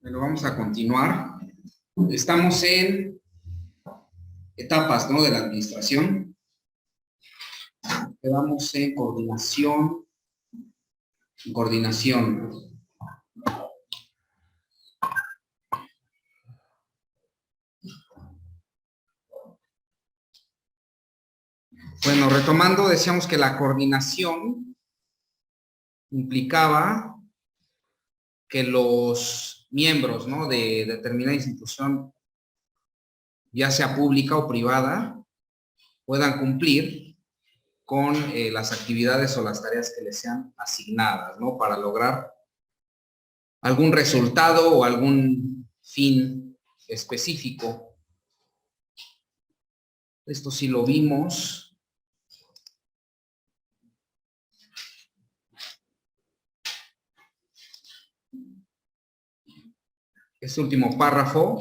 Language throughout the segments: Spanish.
Bueno, vamos a continuar. Estamos en etapas, ¿no?, de la administración. Quedamos en coordinación. Bueno, retomando, decíamos que la coordinación implicaba que los miembros, ¿no?, de determinada institución, ya sea pública o privada, puedan cumplir con las actividades o las tareas que les sean asignadas, ¿no?, para lograr algún resultado o algún fin específico. Esto sí lo vimos. Este último párrafo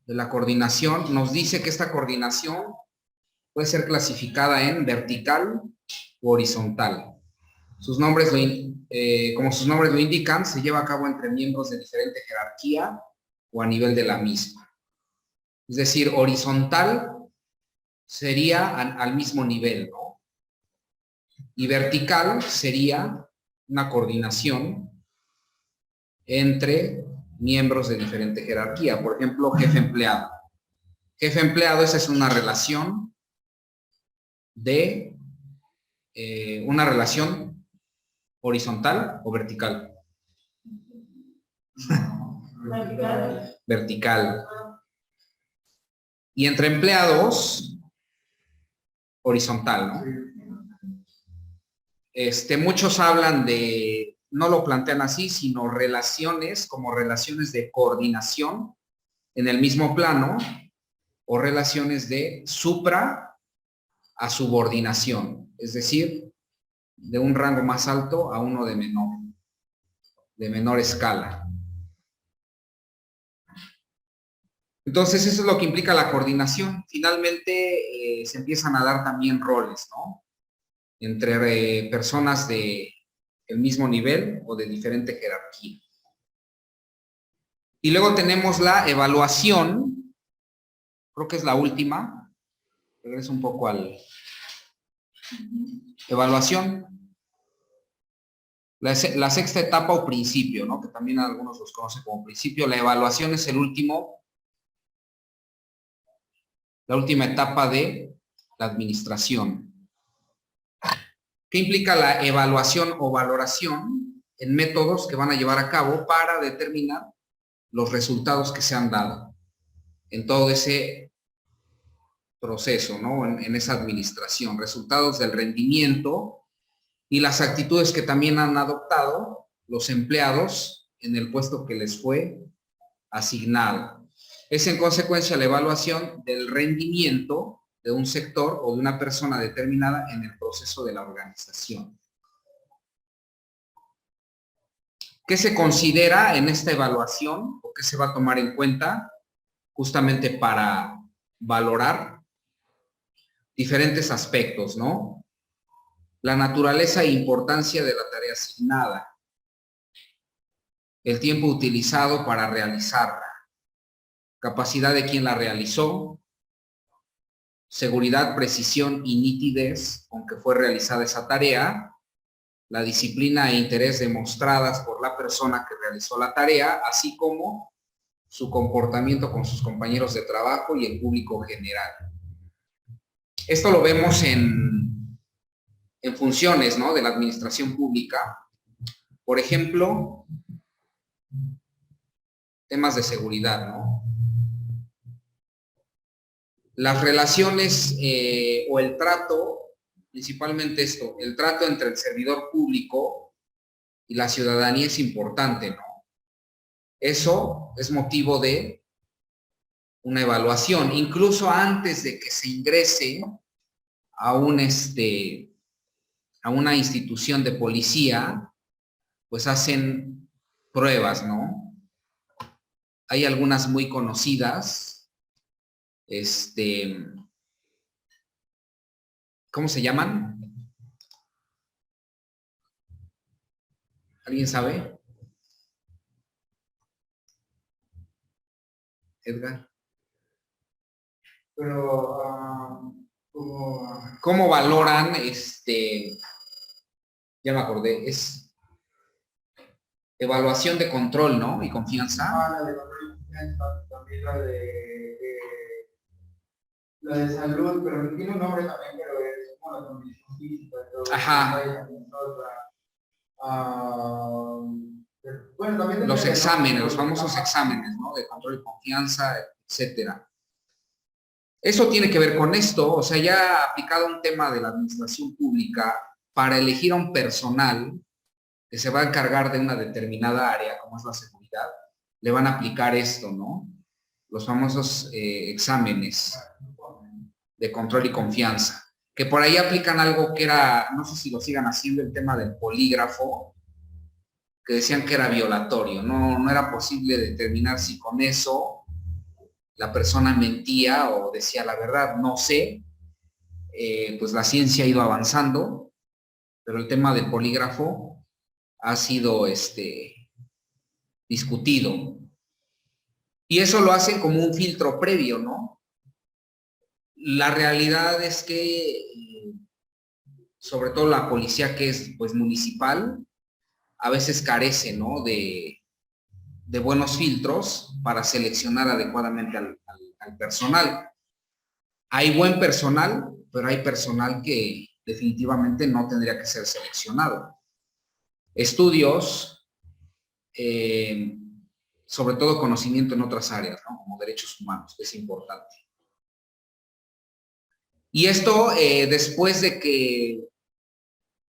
de la coordinación nos dice que esta coordinación puede ser clasificada en vertical o horizontal. Como sus nombres lo indican, se lleva a cabo entre miembros de diferente jerarquía o a nivel de la misma. Es decir, horizontal sería al mismo nivel, ¿no? Y vertical sería una coordinación entre miembros de diferente jerarquía. Por ejemplo, jefe-empleado. Jefe-empleado, esa es una relación una relación horizontal o vertical. Vertical. Y entre empleados, horizontal, ¿no? Muchos hablan de, no lo plantean así, sino relaciones como relaciones de coordinación en el mismo plano o relaciones de supra a subordinación, es decir, de un rango más alto a uno de menor escala. Entonces, eso es lo que implica la coordinación. Finalmente, se empiezan a dar también roles, ¿no?, entre personas de el mismo nivel o de diferente jerarquía. Y luego tenemos la evaluación, creo que es la última. Regreso un poco al evaluación. La sexta etapa o principio, ¿no?, que también algunos los conocen como principio. La evaluación es la última etapa de la administración. ¿Qué implica la evaluación o valoración? En métodos que van a llevar a cabo para determinar los resultados que se han dado en todo ese proceso, ¿no?, en esa administración. Resultados del rendimiento y las actitudes que también han adoptado los empleados en el puesto que les fue asignado. Es en consecuencia la evaluación del rendimiento de un sector o de una persona determinada en el proceso de la organización. ¿Qué se considera en esta evaluación o qué se va a tomar en cuenta justamente para valorar diferentes aspectos, ¿no? La naturaleza e importancia de la tarea asignada, el tiempo utilizado para realizarla, capacidad de quien la realizó, seguridad, precisión y nitidez con que fue realizada esa tarea, la disciplina e interés demostradas por la persona que realizó la tarea, así como su comportamiento con sus compañeros de trabajo y el público general. Esto lo vemos en funciones, ¿no?, de la administración pública. Por ejemplo, temas de seguridad, ¿no? Las relaciones o el trato, principalmente esto, el trato entre el servidor público y la ciudadanía es importante, ¿no? Eso es motivo de una evaluación, incluso antes de que se ingrese a una institución de policía, pues hacen pruebas, ¿no? Hay algunas muy conocidas. ¿Cómo se llaman? ¿Alguien sabe? Edgar. Pero, ¿Cómo valoran, ya me acordé, es evaluación de control, ¿no? Y confianza. la de control y confianza, también la de salud, pero tiene un nombre también, pero es como la condición física, todo. Ajá. Bueno, también Los depende, exámenes, ¿no? los famosos exámenes, ¿no? De control y confianza, etcétera. Eso tiene que ver con esto, o sea, ya aplicado un tema de la administración pública, para elegir a un personal que se va a encargar de una determinada área, como es la seguridad, le van a aplicar esto, ¿no? Los famosos exámenes de control y confianza, que por ahí aplican algo que era, no sé si lo sigan haciendo, el tema del polígrafo, que decían que era violatorio, no era posible determinar si con eso la persona mentía o decía la verdad, no sé, pues la ciencia ha ido avanzando, pero el tema del polígrafo ha sido discutido. Y eso lo hacen como un filtro previo, ¿no? La realidad es que, sobre todo la policía que es pues municipal, a veces carece, ¿no? De buenos filtros para seleccionar adecuadamente al personal. Hay buen personal, pero hay personal que definitivamente no tendría que ser seleccionado. Estudios, sobre todo conocimiento en otras áreas, ¿no? Como derechos humanos, que es importante. Y esto, después de que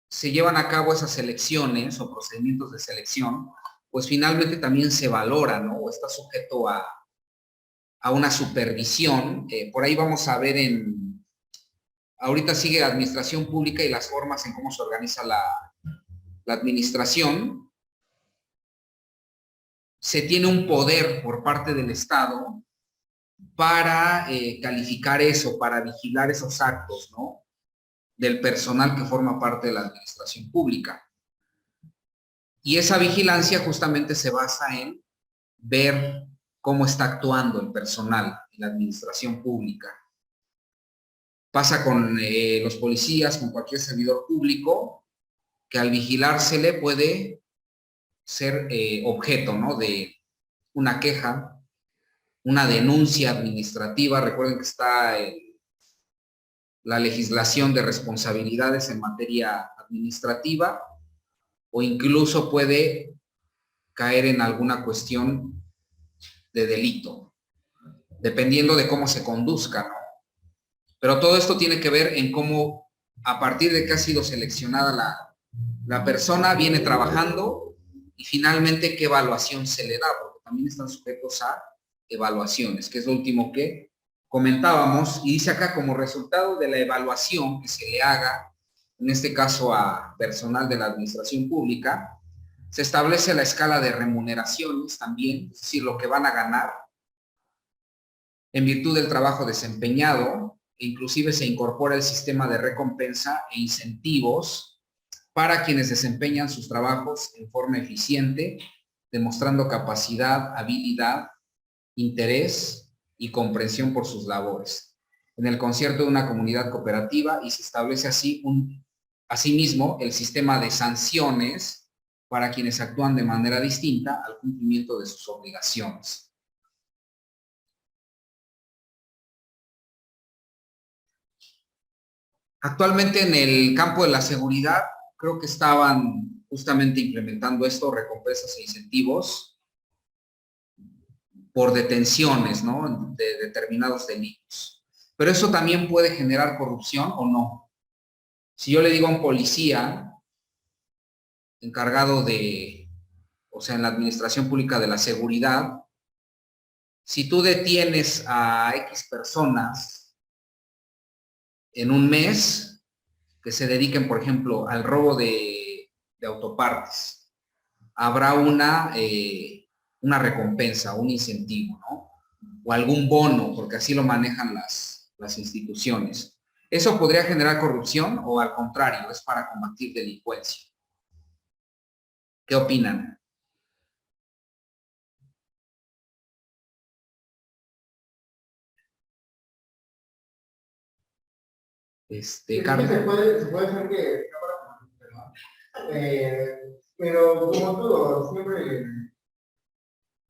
se llevan a cabo esas selecciones o procedimientos de selección, pues finalmente también se valora, ¿no? O está sujeto a una supervisión. Por ahí vamos a ver ahorita sigue administración pública y las formas en cómo se organiza la administración. Se tiene un poder por parte del Estado para calificar eso, para vigilar esos actos, ¿no? Del personal que forma parte de la administración pública. Y esa vigilancia justamente se basa en ver cómo está actuando el personal en la administración pública. Pasa con los policías, con cualquier servidor público, que al vigilársele puede ser objeto, ¿no? De una queja, una denuncia administrativa. Recuerden que está la legislación de responsabilidades en materia administrativa, o incluso puede caer en alguna cuestión de delito, dependiendo de cómo se conduzca, ¿no? Pero todo esto tiene que ver en cómo, a partir de que ha sido seleccionada la persona, viene trabajando y finalmente qué evaluación se le da, porque también están sujetos a evaluaciones, que es lo último que comentábamos. Y dice acá, como resultado de la evaluación que se le haga, en este caso a personal de la administración pública, se establece la escala de remuneraciones también, es decir, lo que van a ganar en virtud del trabajo desempeñado, e inclusive se incorpora el sistema de recompensa e incentivos para quienes desempeñan sus trabajos en forma eficiente, demostrando capacidad, habilidad, interés y comprensión por sus labores, en el concierto de una comunidad cooperativa, y se establece así asimismo el sistema de sanciones para quienes actúan de manera distinta al cumplimiento de sus obligaciones. Actualmente en el campo de la seguridad, creo que estaban justamente implementando esto, recompensas e incentivos por detenciones, ¿no? De determinados delitos. Pero eso también puede generar corrupción o no. Si yo le digo a un policía encargado o sea, en la administración pública de la seguridad, si tú detienes a X personas en un mes, que se dediquen, por ejemplo, al robo de autopartes, habrá una recompensa, un incentivo, ¿no? O algún bono, porque así lo manejan las instituciones. ¿Eso podría generar corrupción o al contrario, es para combatir delincuencia? ¿Qué opinan? Carlos. Se puede hacer que, pero como todo, siempre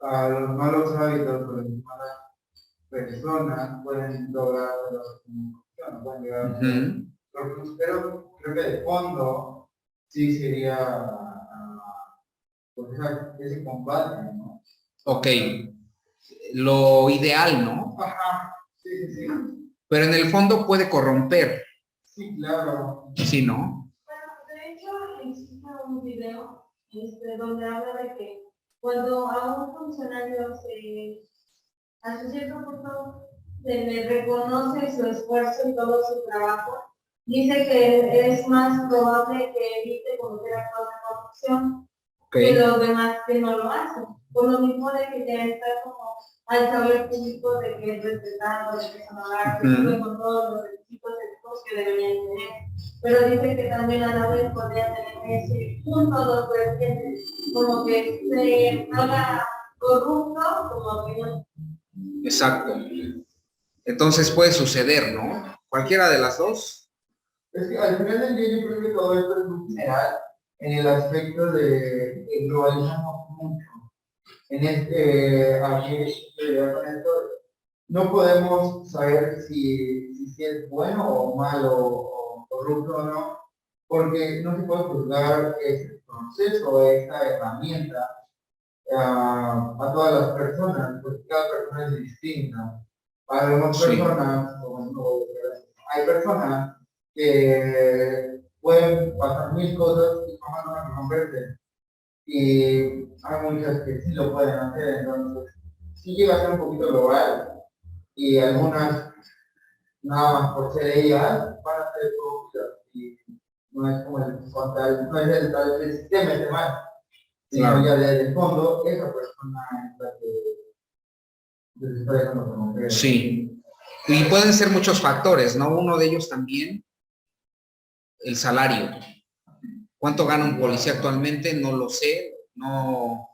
a los malos hábitos o las malas personas pueden lograr pueden llegar pero creo que de fondo sí sería pues ese combate, ¿no? Ok, lo ideal, ¿no? Ajá, sí. Pero en el fondo puede corromper. Sí, claro. Sí, ¿no? Bueno, de hecho, existe un video donde habla de que cuando a un funcionario a su cierto punto se le reconoce su esfuerzo y todo su trabajo, dice que es más probable que evite cometer actos de corrupción que los demás que no lo hacen. Por lo mismo de que ya está como al saber público de que es respetado, de que es honorable, cumple con todos los requisitos éticos que deberían tener. Pero dice que también a la vez podría tener ese punto dos vertientes, como que se haga corrupto, como que no. Exacto. Entonces puede suceder, ¿no? Cualquiera de las dos. Es que al final del día yo creo que todo esto es muy general en el aspecto de que globalizamos mucho. En aquí con esto, no podemos saber si es bueno o malo o corrupto o no, porque no se puede juzgar ese proceso, esta herramienta a todas las personas, porque cada persona es distinta. Para algunas personas, hay personas que pueden pasar mil cosas y jamás van a convertir. Y hay muchas que sí lo pueden hacer, entonces sí llega a ser un poquito global y algunas nada más por ser ellas van a ser corruptas y no es como no es el sistema es mal, sino ya desde el fondo esa persona es la que se está dejando conocer. Sí. Y pueden ser muchos factores, ¿no? Uno de ellos también, el salario. ¿Cuánto gana un policía actualmente? No lo sé, no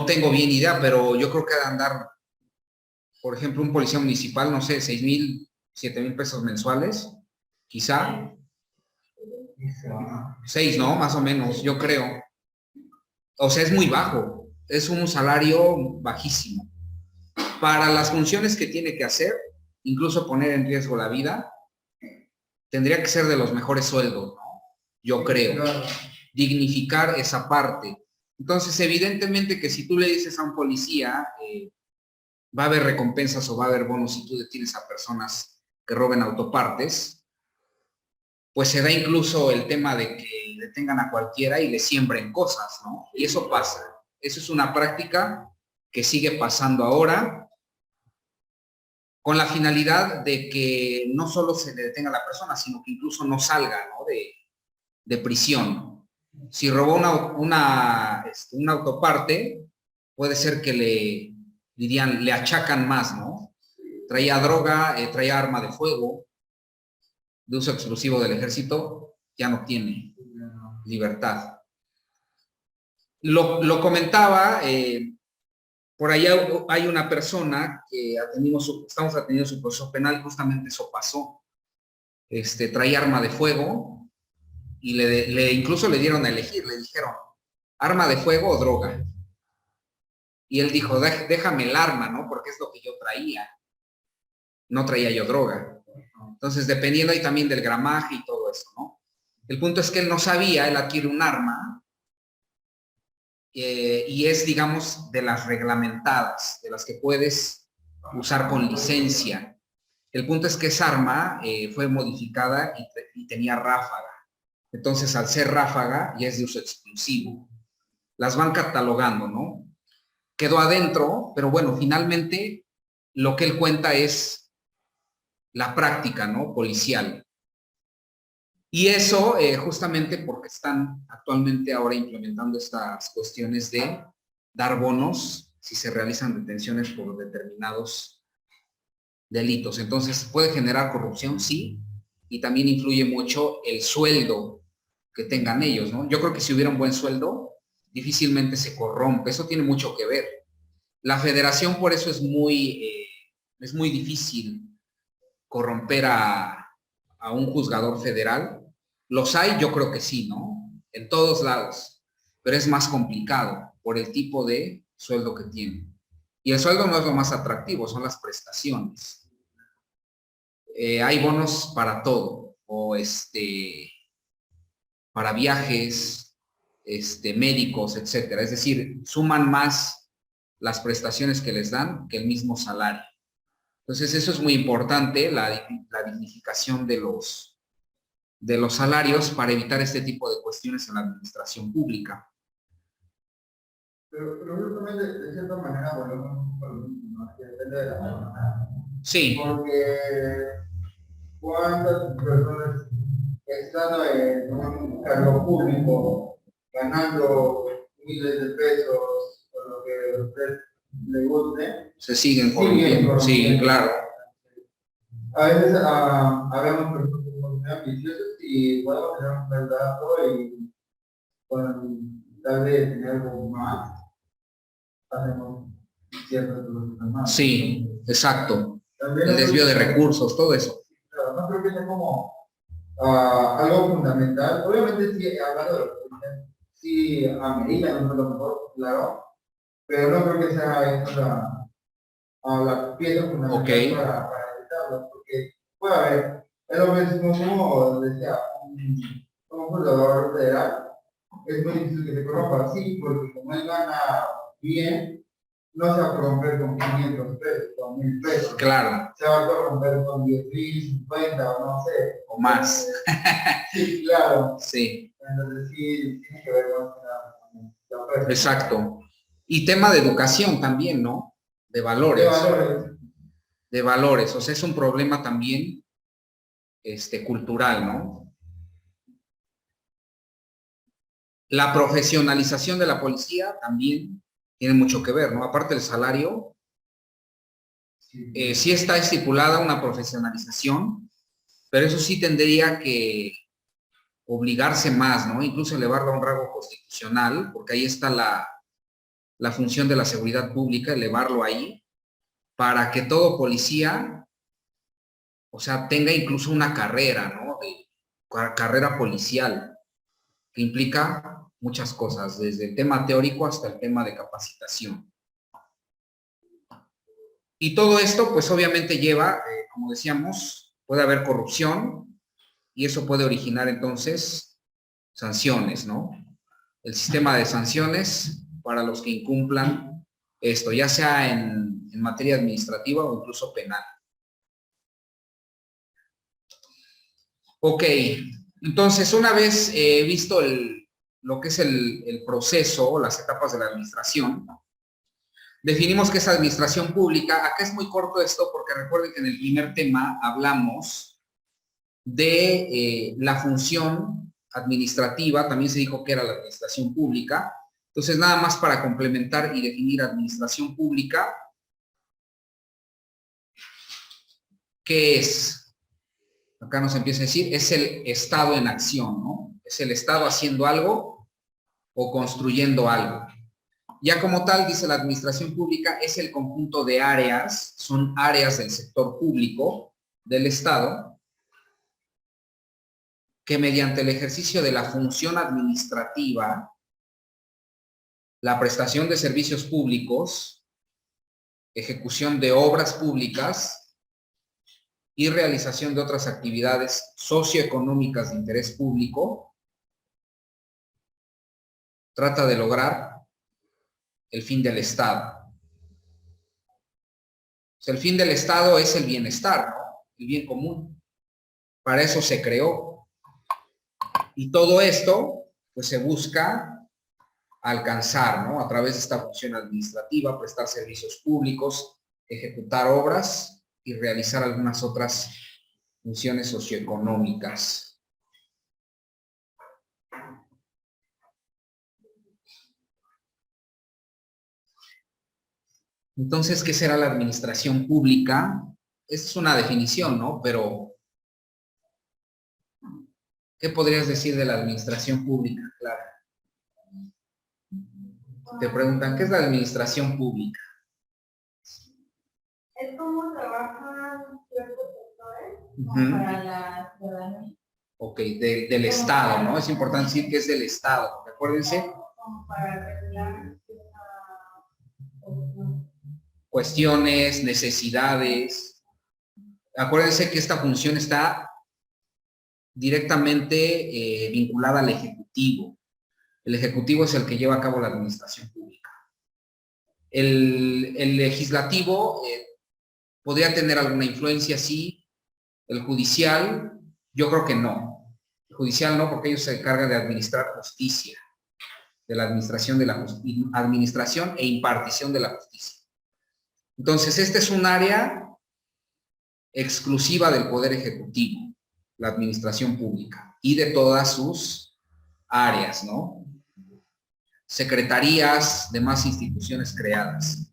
tengo bien idea, pero yo creo que ha de andar, por ejemplo, un policía municipal, no sé, 6,000, 7,000 pesos mensuales, quizá. 6, ¿no? Más o menos, yo creo. O sea, es muy bajo, es un salario bajísimo. Para las funciones que tiene que hacer, incluso poner en riesgo la vida, tendría que ser de los mejores sueldos, ¿no? Yo creo. Dignificar esa parte. Entonces, evidentemente que si tú le dices a un policía, va a haber recompensas o va a haber bonos si tú detienes a personas que roben autopartes, pues se da incluso el tema de que detengan a cualquiera y le siembren cosas, ¿no? Y eso pasa. Eso es una práctica que sigue pasando ahora con la finalidad de que no solo se le detenga a la persona, sino que incluso no salga, ¿no? de prisión. Si robó una autoparte, puede ser que le achacan más, ¿no? Traía droga, traía arma de fuego, de uso exclusivo del ejército, ya no tiene libertad. Lo comentaba, por allá hay una persona que estamos atendiendo su proceso penal, justamente eso pasó. Traía arma de fuego y incluso le dieron a elegir, le dijeron, arma de fuego o droga. Y él dijo, déjame el arma, ¿no? Porque es lo que yo traía. No traía yo droga. Entonces, dependiendo ahí también del gramaje y todo eso, ¿no? El punto es que él no sabía, él adquiere un arma y es, digamos, de las reglamentadas, de las que puedes usar con licencia. El punto es que esa arma fue modificada y tenía ráfaga. Entonces, al ser ráfaga, ya es de uso exclusivo. Las van catalogando, ¿no? Quedó adentro, pero bueno, finalmente lo que él cuenta es la práctica, ¿no? Policial. Y eso justamente porque están actualmente ahora implementando estas cuestiones de dar bonos si se realizan detenciones por determinados delitos. Entonces, puede generar corrupción, sí, y también influye mucho el sueldo que tengan ellos, ¿no? Yo creo que si hubiera un buen sueldo, difícilmente se corrompe. Eso tiene mucho que ver. La federación por eso es muy difícil corromper a a un juzgador federal. Los hay, yo creo que sí, ¿no? En todos lados, pero es más complicado por el tipo de sueldo que tienen. Y el sueldo no es lo más atractivo, son las prestaciones. Hay bonos para todo, o para viajes, médicos, etcétera. Es decir, suman más las prestaciones que les dan que el mismo salario. Entonces, eso es muy importante, la dignificación de los salarios para evitar este tipo de cuestiones en la administración pública. Pero justamente, de cierta manera, volvemos un poco a lo mismo, ¿no? Que depende de la persona. Sí, Porque cuántas personas estando en un cargo público, ganando miles de pesos, por lo que a usted le guste, se siguen corrompiendo. Sí, claro. A veces habemos personas muy ambiciosas y podemos tener un buen dato y con tal de tener algo más, hacemos ciertas cosas más. Sí, exacto. También El desvío de recursos, todo eso. Claro, no creo que sea como algo fundamental. Obviamente sí, hablando de lo que sí amerita, no es lo mejor, claro, pero no creo que sea esa la pieza fundamental Ok. para evitarlo, porque puede haber, es lo mismo como decía, un jugador federal, es muy difícil que se corrompa así, porque como él gana bien, no se va a corromper con 500 pesos, con 1000 pesos. Claro. Se va a corromper con 10,000, 50 o no sé. O más. Sí, claro. Sí. Entonces sí, tiene que ver más con la oferta. Exacto. Y tema de educación también, ¿no? De valores. De valores. De valores. O sea, es un problema también cultural, ¿no? La profesionalización de la policía también tiene mucho que ver, ¿no? Aparte del salario, sí está estipulada una profesionalización, pero eso sí tendría que obligarse más, ¿no? Incluso elevarlo a un rango constitucional, porque ahí está la función de la seguridad pública, elevarlo ahí, para que todo policía, o sea, tenga incluso una carrera, ¿no? Carrera policial, que implica muchas cosas, desde el tema teórico hasta el tema de capacitación. Y todo esto, pues obviamente lleva, como decíamos, puede haber corrupción y eso puede originar entonces sanciones, ¿no? El sistema de sanciones para los que incumplan esto, ya sea en materia administrativa o incluso penal. Ok, entonces una vez visto lo que es el proceso, las etapas de la administración, definimos que es administración pública. Acá es muy corto esto porque recuerden que en el primer tema hablamos de la función administrativa, también se dijo que era la administración pública. Entonces, nada más para complementar y definir administración pública, ¿qué es? Acá nos empieza a decir, es el Estado en acción, ¿no? Es el Estado haciendo algo o construyendo algo. Ya como tal, dice la administración pública, es el conjunto de áreas, son áreas del sector público del Estado, que mediante el ejercicio de la función administrativa, la prestación de servicios públicos, ejecución de obras públicas y realización de otras actividades socioeconómicas de interés público, trata de lograr el fin del Estado. O sea, el fin del Estado es el bienestar, ¿no? El bien común. Para eso se creó. Y todo esto, pues se busca alcanzar, ¿no? A través de esta función administrativa, prestar servicios públicos, ejecutar obras y realizar algunas otras funciones socioeconómicas. Entonces, ¿qué será la administración pública? Esta es una definición, ¿no? Pero, ¿qué podrías decir de la administración pública, Clara? Te preguntan, ¿qué es la administración pública? Es como trabajan ciertos sectores Ujú. para la ciudadanía. Ok, del Estado, ¿no? Es importante decir que es del Estado. Acuérdense, Como para regular cuestiones, necesidades. Acuérdense que esta función está directamente vinculada al Ejecutivo. El Ejecutivo es el que lleva a cabo la administración pública. El Legislativo podría tener alguna influencia, sí. El Judicial, yo creo que no. El Judicial no, porque ellos se encargan de administrar justicia, de la administración administración e impartición de la justicia. Entonces, este es un área exclusiva del Poder Ejecutivo, la administración pública, y de todas sus áreas, ¿no? Secretarías, demás instituciones creadas.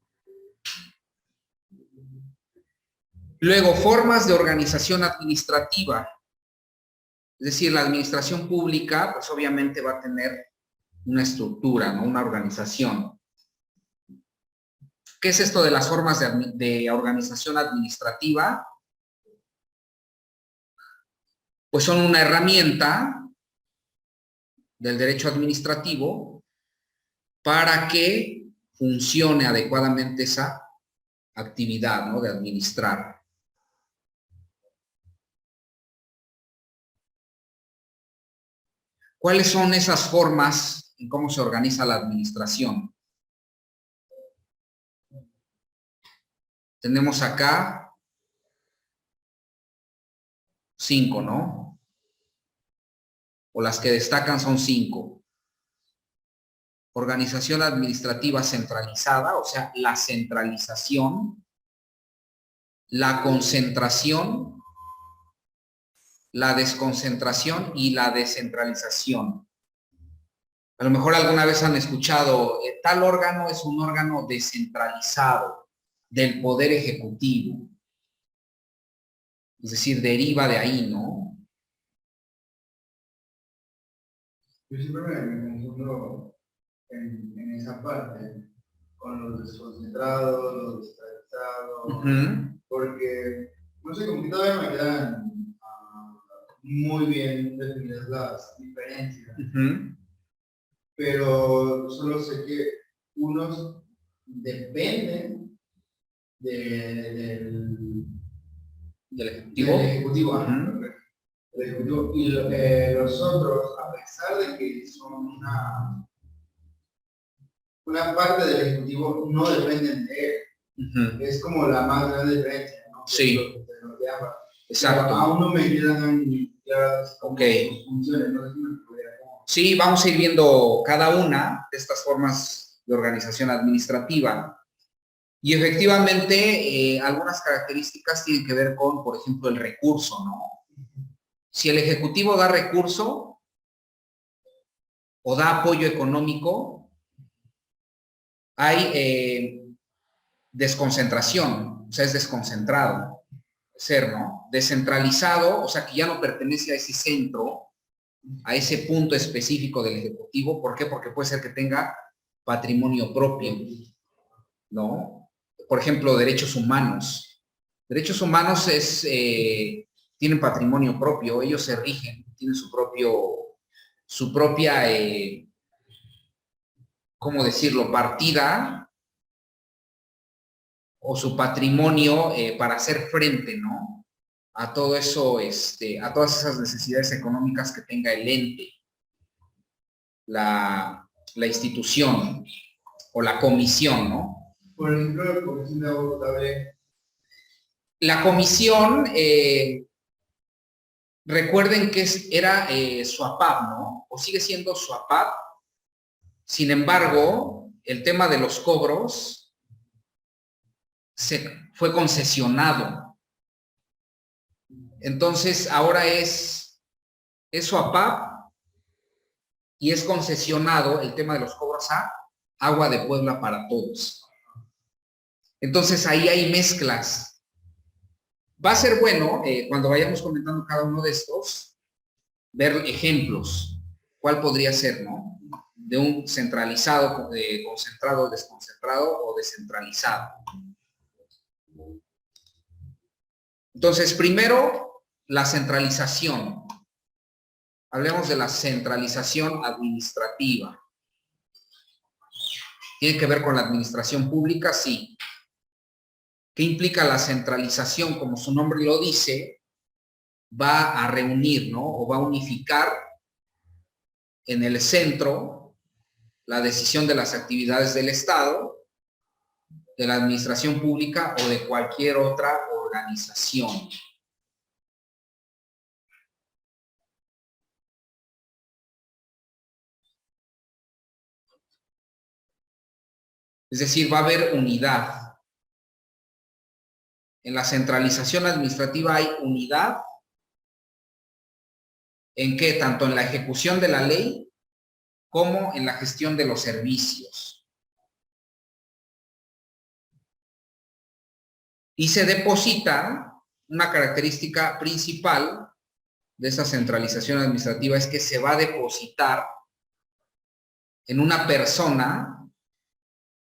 Luego, formas de organización administrativa. Es decir, la administración pública, pues obviamente va a tener una estructura, ¿no? Una organización. ¿Qué es esto de las formas de organización administrativa? Pues son una herramienta del derecho administrativo para que funcione adecuadamente esa actividad, ¿no? De administrar. ¿Cuáles son esas formas en cómo se organiza la administración? Tenemos acá 5, ¿no? O las que destacan son 5. Organización administrativa centralizada, o sea, la centralización, la concentración, la desconcentración y la descentralización. A lo mejor alguna vez han escuchado, tal órgano es un órgano descentralizado del Poder Ejecutivo. Es decir, deriva de ahí, ¿no? Yo siempre me confundo en esa parte, con los desconcentrados, los descentralizados, porque, no sé, como que todavía me quedan muy bien definidas las diferencias, pero solo sé que unos dependen del Ejecutivo. El Ejecutivo, y los otros, a pesar de que son una parte del Ejecutivo, no dependen de él. Es como la más grande diferencia, ¿no? Sí. Exacto. Pero aún no me quedan claras sus funciones, no sé si me podría... Sí, vamos a ir viendo cada una de estas formas de organización administrativa. Y efectivamente, algunas características tienen que ver con, por ejemplo, el recurso, ¿no? Si el Ejecutivo da recurso o da apoyo económico, hay desconcentración, o sea, es desconcentrado, ¿no? Descentralizado, o sea, que ya no pertenece a ese centro, a ese punto específico del Ejecutivo. ¿Por qué? Porque puede ser que tenga patrimonio propio, ¿no? Por ejemplo, derechos humanos. Derechos humanos tienen patrimonio propio, ellos se rigen, tienen su propia, ¿cómo decirlo?, partida o su patrimonio para hacer frente, ¿no? A todo eso, a todas esas necesidades económicas que tenga el ente, la institución o la comisión, ¿no? Por ejemplo, la comisión de agua potable. La comisión, recuerden que era SUAPAP, ¿no? O sigue siendo SUAPAP. Sin embargo, el tema de los cobros fue concesionado. Entonces, ahora es SUAPAP y es concesionado el tema de los cobros a Agua de Puebla para Todos. Entonces, ahí hay mezclas. Va a ser bueno, cuando vayamos comentando cada uno de estos, ver ejemplos. ¿Cuál podría ser, no? De un centralizado, concentrado, desconcentrado o descentralizado. Entonces, primero, la centralización. Hablemos de la centralización administrativa. ¿Tiene que ver con la administración pública? Sí. ¿Qué implica la centralización? Como su nombre lo dice, va a reunir, ¿no? O va a unificar en el centro la decisión de las actividades del Estado, de la administración pública o de cualquier otra organización. Es decir, va a haber unidad. En la centralización administrativa hay unidad. ¿En qué? Tanto en la ejecución de la ley como en la gestión de los servicios. Y se deposita, una característica principal de esa centralización administrativa es que se va a depositar en una persona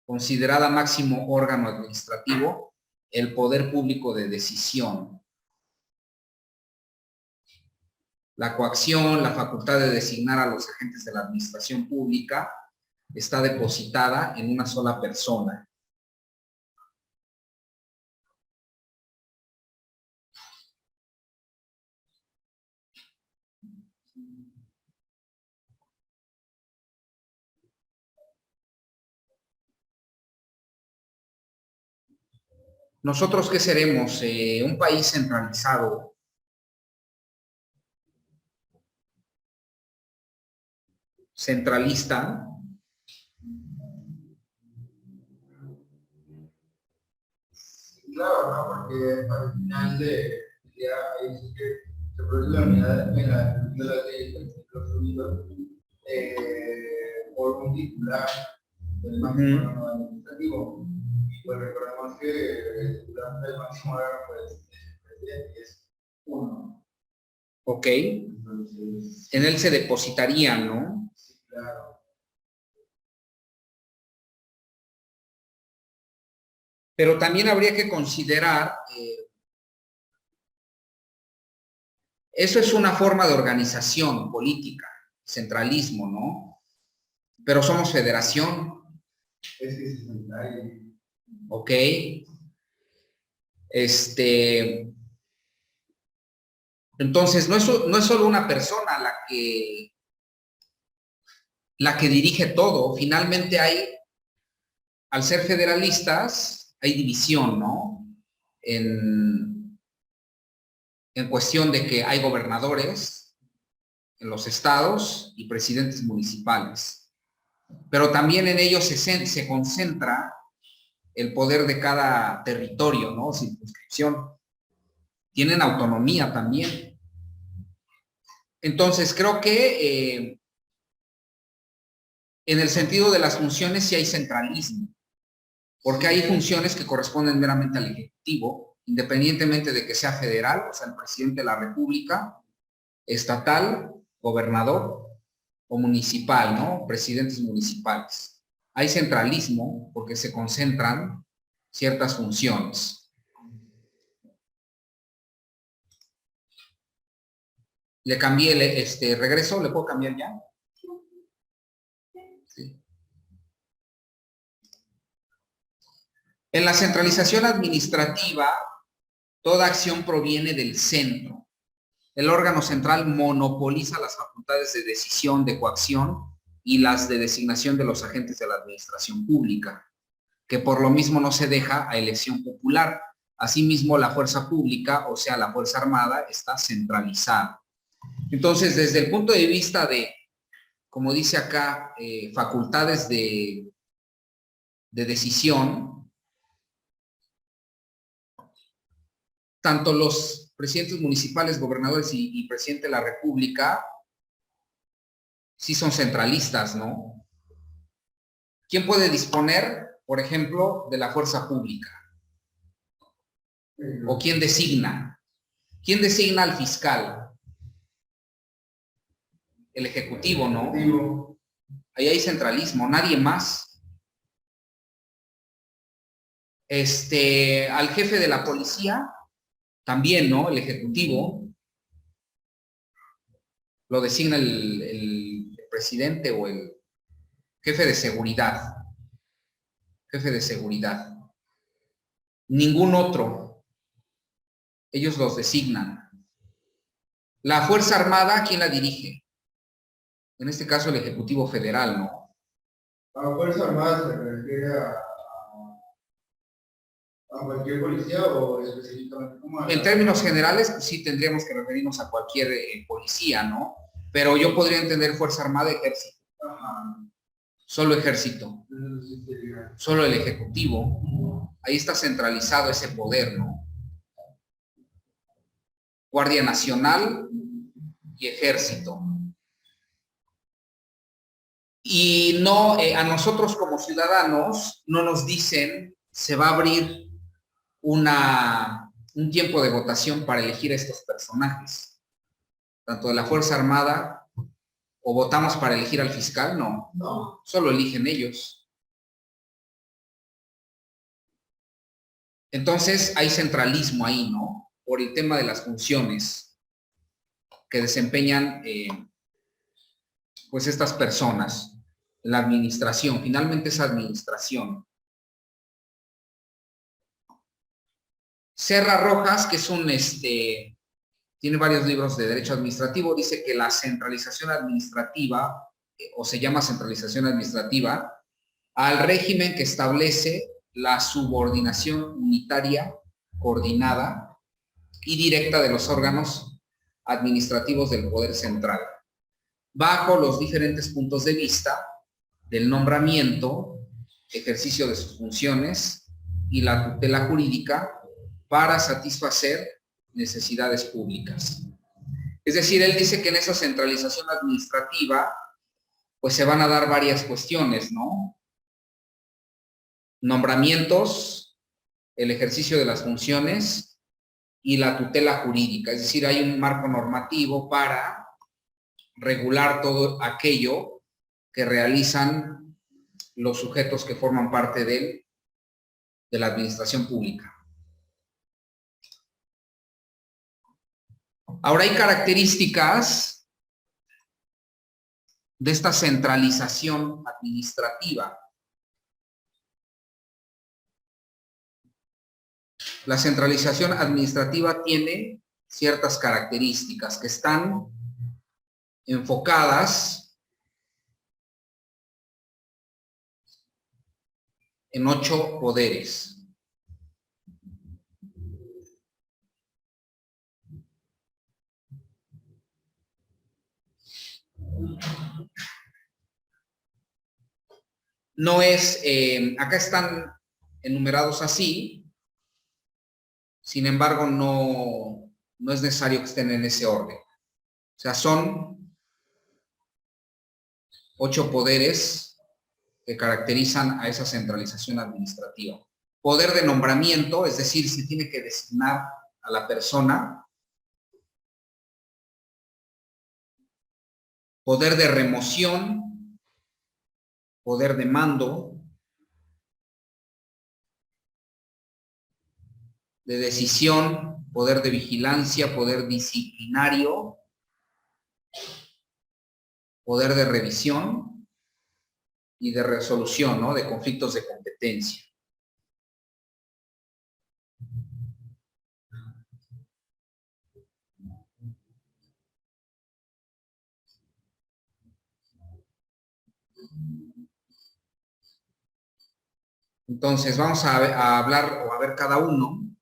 considerada máximo órgano administrativo, el poder público de decisión. La coacción, la facultad de designar a los agentes de la administración pública está depositada en una sola persona. ¿Nosotros qué seremos? Un país centralizado. Centralista. Claro, ¿no? Porque al final de día ahí sí que se produce la unidad en de las leyes en Estados Unidos por un titular del máximo órgano administrativo. Pues recordemos que el titular del máximo órgano pues, es el presidente, es uno. Ok. Entonces, En él se depositaría, ¿no? sí, claro. Pero también habría que considerar, eso es una forma de organización política, centralismo, ¿no? Pero somos federación. Es que es central. Ok. Entonces, no es solo una persona la que dirige todo. Finalmente al ser federalistas, hay división, ¿no? En cuestión de que hay gobernadores en los estados y presidentes municipales. Pero también en ellos se concentra el poder de cada territorio, ¿no? Circunscripción. Tienen autonomía también. Entonces, creo que en el sentido de las funciones sí hay centralismo, porque hay funciones que corresponden meramente al Ejecutivo, independientemente de que sea federal, o sea, el presidente de la República, estatal, gobernador o municipal, ¿no? Presidentes municipales. Hay centralismo porque se concentran ciertas funciones. Le cambié regreso, ¿le puedo cambiar ya? Sí. En la centralización administrativa, toda acción proviene del centro. El órgano central monopoliza las facultades de decisión, de coacción y las de designación de los agentes de la administración pública, que por lo mismo no se deja a elección popular. Asimismo, la fuerza pública, o sea, la Fuerza Armada, está centralizada. Entonces, desde el punto de vista de, como dice acá, facultades de decisión, tanto los presidentes municipales, gobernadores y presidente de la República sí son centralistas, ¿no? ¿Quién puede disponer, por ejemplo, de la fuerza pública? ¿O quién designa? ¿Quién designa al fiscal? El Ejecutivo, ¿no? Ahí hay centralismo, nadie más. Al jefe de la policía, también, ¿no? El Ejecutivo. lo designa el presidente o el jefe de seguridad. Jefe de seguridad. Ningún otro. Ellos los designan. La Fuerza Armada, ¿quién la dirige? En este caso el Ejecutivo Federal, ¿no? ¿A Fuerza Armada se refiere a cualquier policía o específicamente como a En términos generales, sí tendríamos que referirnos a cualquier policía, ¿no? Pero yo podría entender Fuerza Armada, Ejército. Ajá. Solo Ejército. Eso sí sería. Solo el Ejecutivo. Ahí está centralizado ese poder, ¿no? Guardia Nacional y Ejército. Y no, a nosotros como ciudadanos no nos dicen se va a abrir un tiempo de votación para elegir a estos personajes, tanto de la Fuerza Armada, o votamos para elegir al fiscal, no, No. solo eligen ellos. Entonces hay centralismo ahí, ¿no? Por el tema de las funciones que desempeñan pues estas personas, la administración, finalmente es administración. Serra Rojas, que es tiene varios libros de derecho administrativo, dice que la centralización administrativa, o se llama centralización administrativa, al régimen que establece la subordinación unitaria, coordinada y directa de los órganos administrativos del poder central, bajo los diferentes puntos de vista del nombramiento, ejercicio de sus funciones y la tutela jurídica para satisfacer necesidades públicas. Es decir, él dice que en esa centralización administrativa, pues se van a dar varias cuestiones, ¿no? Nombramientos, el ejercicio de las funciones y la tutela jurídica. Es decir, hay un marco normativo para regular todo aquello que realizan los sujetos que forman parte de la administración pública. Ahora hay características de esta centralización administrativa. La centralización administrativa tiene ciertas características que están enfocadas en 8 poderes. No es, acá están enumerados así, sin embargo no es necesario que estén en ese orden. O sea, son 8 poderes que caracterizan a esa centralización administrativa. Poder de nombramiento, es decir, si tiene que designar a la persona. Poder de remoción, poder de mando, de decisión, poder de vigilancia, poder disciplinario, poder de revisión y de resolución, ¿no? De conflictos de competencia. Entonces, vamos a hablar o a ver cada uno.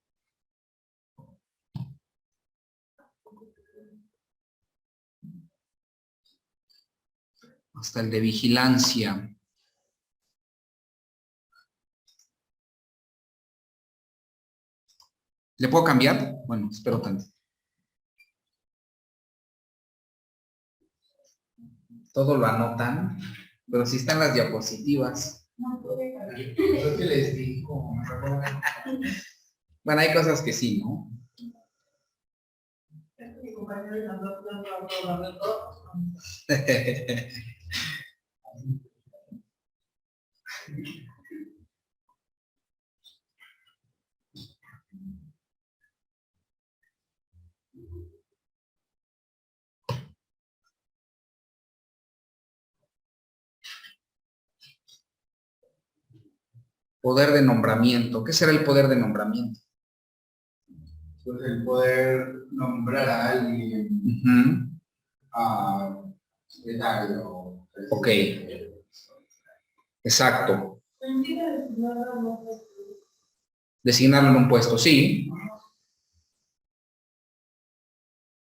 Hasta el de vigilancia. ¿Le puedo cambiar? Bueno, espero tanto. Todo lo anotan, pero sí están las diapositivas. Creo que les digo, Bueno, hay cosas que sí, ¿no? Poder de nombramiento. ¿Qué será el poder de nombramiento? Pues el poder nombrar a alguien Ujú. a secretario. Ok. Exacto. Designarlo en un puesto, sí.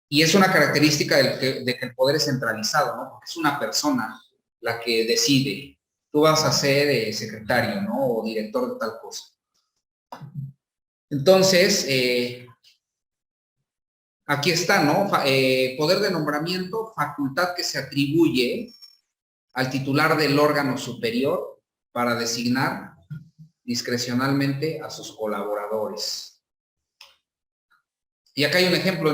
Y es una característica de que el poder es centralizado, ¿no? Porque es una persona la que decide. Tú vas a ser secretario, ¿no? O director de tal cosa. Entonces, aquí está, ¿no? Poder de nombramiento, facultad que se atribuye al titular del órgano superior para designar discrecionalmente a sus colaboradores. Y acá hay un ejemplo,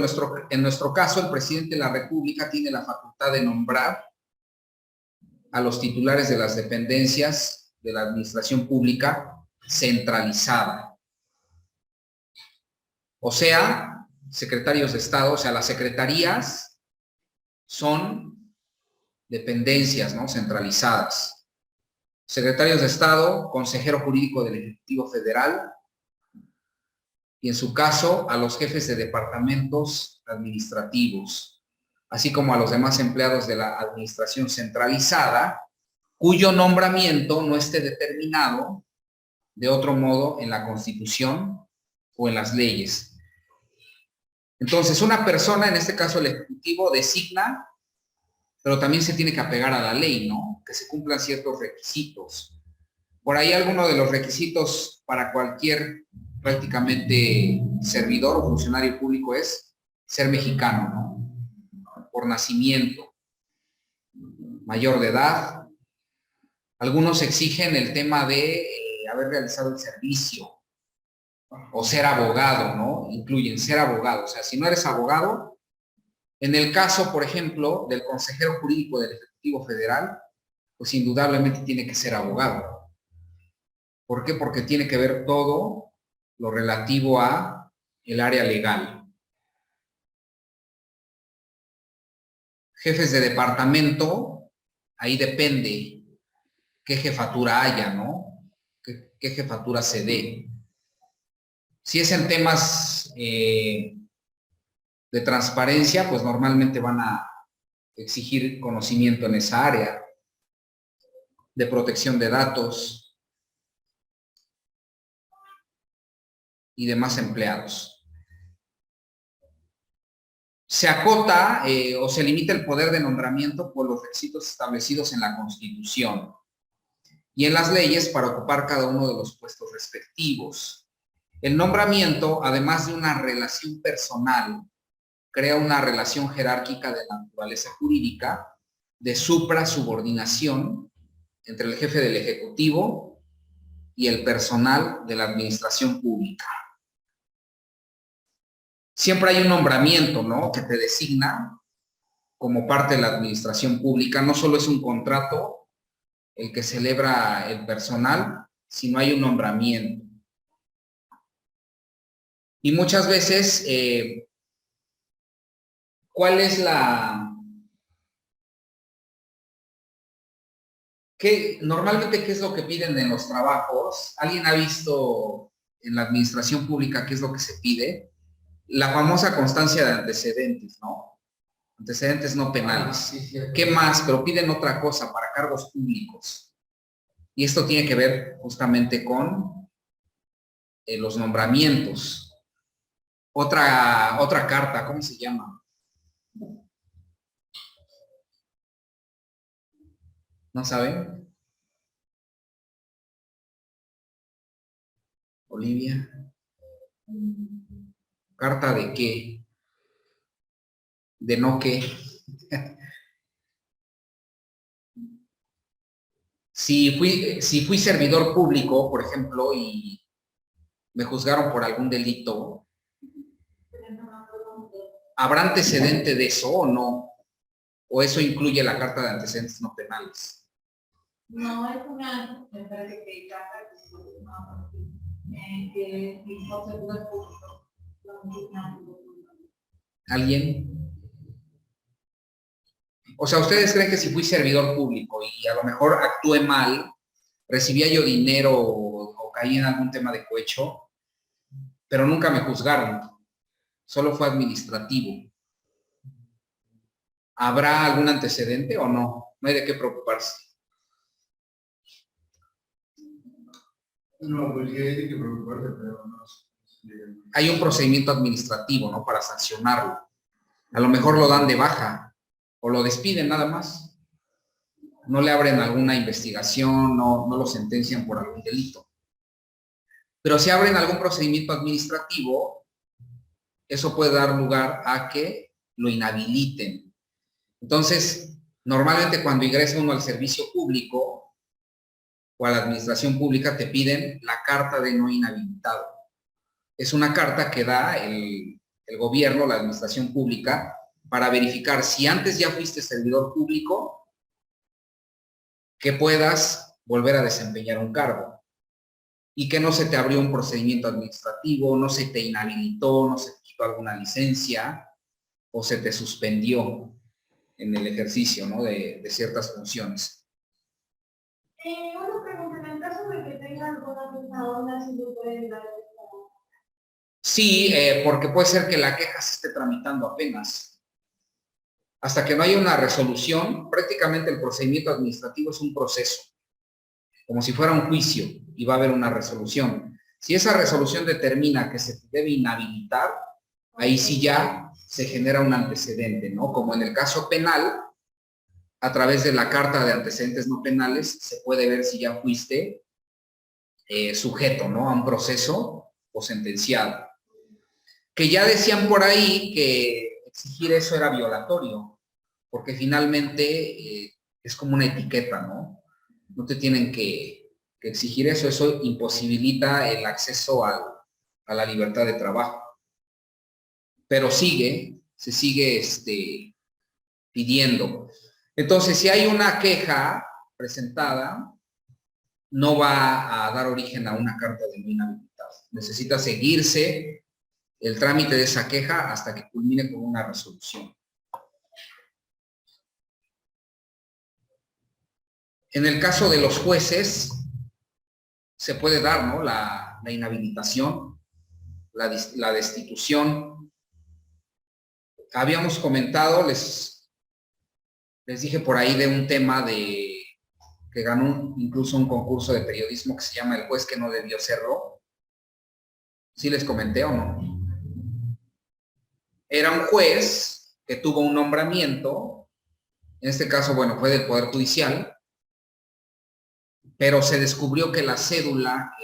en nuestro caso, el presidente de la República tiene la facultad de nombrar a los titulares de las dependencias de la administración pública centralizada. O sea, secretarios de Estado, o sea, las secretarías son dependencias, ¿no? Centralizadas. Secretarios de Estado, consejero jurídico del Ejecutivo Federal, y en su caso a los jefes de departamentos administrativos, así como a los demás empleados de la administración centralizada, cuyo nombramiento no esté determinado de otro modo en la Constitución o en las leyes. Entonces, una persona, en este caso el Ejecutivo, designa, pero también se tiene que apegar a la ley, ¿no? Que se cumplan ciertos requisitos. Por ahí alguno de los requisitos para cualquier prácticamente servidor o funcionario público es ser mexicano, ¿no? Por nacimiento, mayor de edad. Algunos exigen el tema de haber realizado el servicio o ser abogado, ¿no? Incluyen ser abogado. O sea, si no eres abogado, en el caso, por ejemplo, del consejero jurídico del Ejecutivo Federal, pues indudablemente tiene que ser abogado. ¿Por qué? Porque tiene que ver todo lo relativo a el área legal. Jefes de departamento, ahí depende qué jefatura haya, ¿no? ¿Qué jefatura se dé? Si es en temas de transparencia, pues normalmente van a exigir conocimiento en esa área, de protección de datos y demás empleados. Se acota o se limita el poder de nombramiento por los requisitos establecidos en la Constitución y en las leyes para ocupar cada uno de los puestos respectivos. El nombramiento, además de una relación personal, crea una relación jerárquica de naturaleza jurídica de suprasubordinación entre el jefe del Ejecutivo y el personal de la administración pública. Siempre hay un nombramiento, ¿no? Que te designa como parte de la administración pública. No solo es un contrato el que celebra el personal, sino hay un nombramiento. Y muchas veces, ¿cuál es normalmente qué es lo que piden en los trabajos? ¿Alguien ha visto en la administración pública qué es lo que se pide? La famosa constancia de antecedentes, ¿no? Antecedentes no penales. Sí, ¿Qué más? Pero piden otra cosa para cargos públicos. Y esto tiene que ver justamente con los nombramientos. Otra carta, ¿cómo se llama? ¿No saben? Olivia. ¿Carta de qué? ¿De no qué? Si fui servidor público, por ejemplo, y me juzgaron por algún delito, ¿habrá antecedente de eso o no? ¿O eso incluye la carta de antecedentes no penales? No, es una, me parece que carta que por servidor público. ¿Alguien? O sea, ¿ustedes creen que si fui servidor público y a lo mejor actué mal, recibía yo dinero o caí en algún tema de cohecho, pero nunca me juzgaron, solo fue administrativo. ¿Habrá algún antecedente o no? No hay de qué preocuparse. No, pues sí hay de que preocuparse, pero no. Hay un procedimiento administrativo, ¿no? Para sancionarlo. A lo mejor lo dan de baja o lo despiden nada más. No le abren alguna investigación, no lo sentencian por algún delito. Pero si abren algún procedimiento administrativo, eso puede dar lugar a que lo inhabiliten. Entonces, normalmente cuando ingresa uno al servicio público o a la administración pública, te piden la carta de no inhabilitado. Es una carta que da el gobierno, la administración pública, para verificar si antes ya fuiste servidor público, que puedas volver a desempeñar un cargo y que no se te abrió un procedimiento administrativo, no se te inhabilitó, no se te quitó alguna licencia o se te suspendió en el ejercicio, ¿no? de ciertas funciones. Una pregunta, en el caso de que tenga alguna queja onda, si lo pueden dar. Sí, porque puede ser que la queja se esté tramitando apenas. Hasta que no haya una resolución, prácticamente el procedimiento administrativo es un proceso, como si fuera un juicio y va a haber una resolución. Si esa resolución determina que se debe inhabilitar, ahí sí ya se genera un antecedente, ¿no? Como en el caso penal, a través de la carta de antecedentes no penales, se puede ver si ya fuiste sujeto, ¿no? A un proceso o sentenciado. Que ya decían por ahí que exigir eso era violatorio, porque finalmente es como una etiqueta, ¿no? No te tienen que exigir eso, eso imposibilita el acceso a la libertad de trabajo. Pero se sigue pidiendo. Entonces, si hay una queja presentada, no va a dar origen a una carta de no inhabilitado. Necesita seguirse el trámite de esa queja hasta que culmine con una resolución. En el caso de los jueces, se puede dar, ¿no? la inhabilitación, la destitución. Habíamos comentado, les dije por ahí de un tema que ganó incluso un concurso de periodismo que se llama El juez que no debió serlo. ¿Sí les comenté o no? Era un juez que tuvo un nombramiento, en este caso, bueno, fue del Poder Judicial, pero se descubrió que la cédula,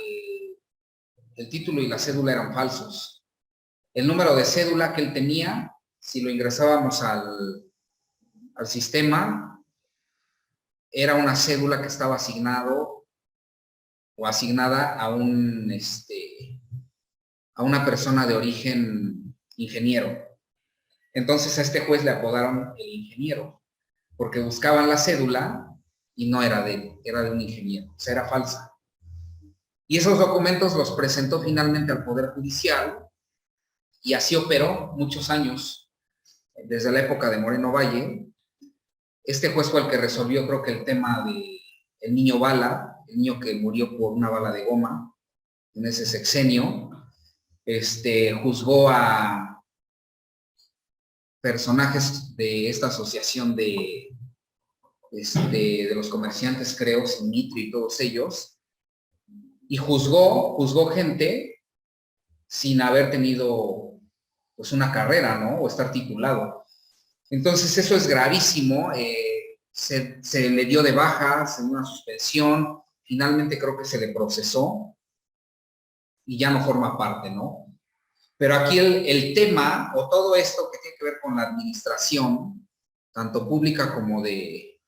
el título y la cédula eran falsos. El número de cédula que él tenía, si lo ingresábamos al sistema, era una cédula que estaba asignado o asignada a a una persona de origen ingeniero. Entonces a este juez le apodaron el ingeniero, porque buscaban la cédula y no era de él, era de un ingeniero, o sea, era falsa. Y esos documentos los presentó finalmente al Poder Judicial y así operó muchos años, desde la época de Moreno Valle. Este juez fue el que resolvió, creo que el tema del niño bala, el niño que murió por una bala de goma en ese sexenio. Juzgó a personajes de esta asociación de los comerciantes, creo, Simitrio y todos ellos, y juzgó gente sin haber tenido pues una carrera, ¿no? O estar titulado. Entonces eso es gravísimo. Se le dio de baja, se dio una suspensión, finalmente creo que se le procesó y ya no forma parte, ¿no? Pero aquí el tema, o todo esto que tiene que ver con la administración, tanto pública como de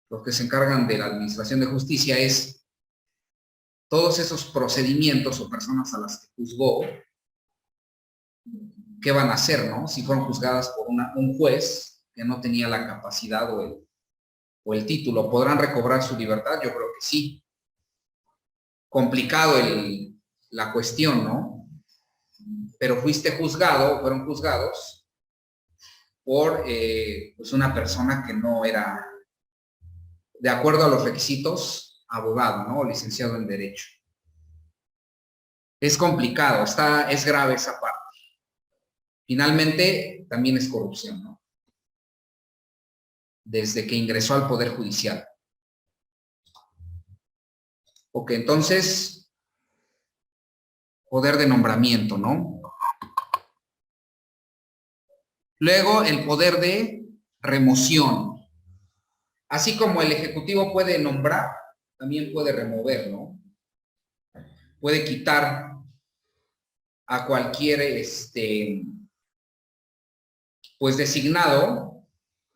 los que se encargan de la administración de justicia, es todos esos procedimientos o personas a las que juzgó, ¿qué van a hacer, no? Si fueron juzgadas por un juez que no tenía la capacidad o el título, ¿podrán recobrar su libertad? Yo creo que sí. Complicado la cuestión, ¿no? Pero fueron juzgados por pues una persona que no era, de acuerdo a los requisitos, abogado, ¿no? O licenciado en Derecho. Es complicado, es grave esa parte. Finalmente, también es corrupción, ¿no? Desde que ingresó al Poder Judicial. Ok, entonces, poder de nombramiento, ¿no? Luego, el poder de remoción. Así como el Ejecutivo puede nombrar, también puede remover, ¿no? Puede quitar a cualquier, pues designado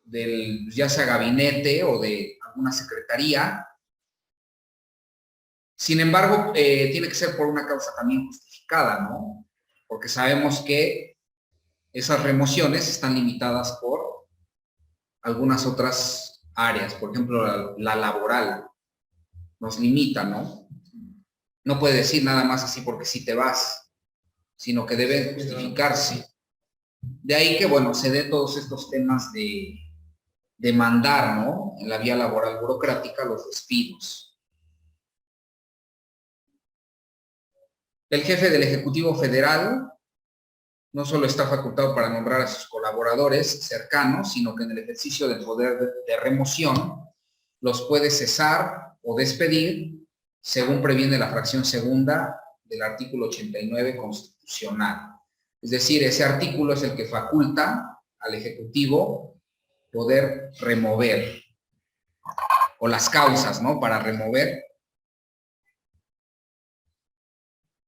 del, ya sea gabinete o de alguna secretaría. Sin embargo, tiene que ser por una causa también justificada, ¿no? Porque sabemos que esas remociones están limitadas por algunas otras áreas, por ejemplo, la laboral nos limita, ¿no? No puede decir nada más así porque sí te vas, sino que debe justificarse. De ahí que, bueno, se dé todos estos temas de mandar, ¿no? En la vía laboral burocrática los despidos. El jefe del Ejecutivo Federal no solo está facultado para nombrar a sus colaboradores cercanos, sino que en el ejercicio del poder de remoción los puede cesar o despedir según previene la fracción segunda del artículo 89 constitucional. Es decir, ese artículo es el que faculta al Ejecutivo poder remover, o las causas, ¿no? Para remover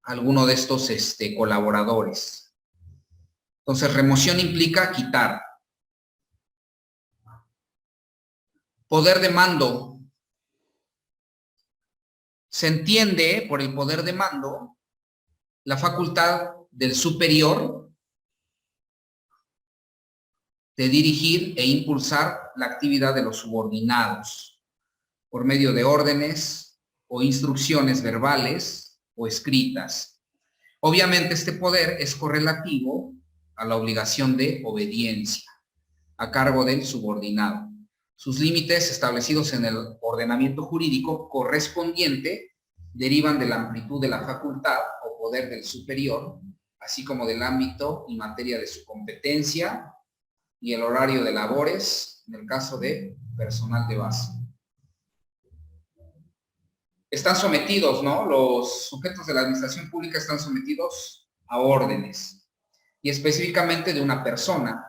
alguno de estos colaboradores. Entonces, remoción implica quitar. Poder de mando. Se entiende por el poder de mando la facultad del superior de dirigir e impulsar la actividad de los subordinados por medio de órdenes o instrucciones verbales o escritas. Obviamente este poder es correlativo a la obligación de obediencia a cargo del subordinado. Sus límites establecidos en el ordenamiento jurídico correspondiente derivan de la amplitud de la facultad o poder del superior, así como del ámbito y materia de su competencia y el horario de labores en el caso de personal de base. Están sometidos, ¿no? Los sujetos de la administración pública están sometidos a órdenes y específicamente de una persona.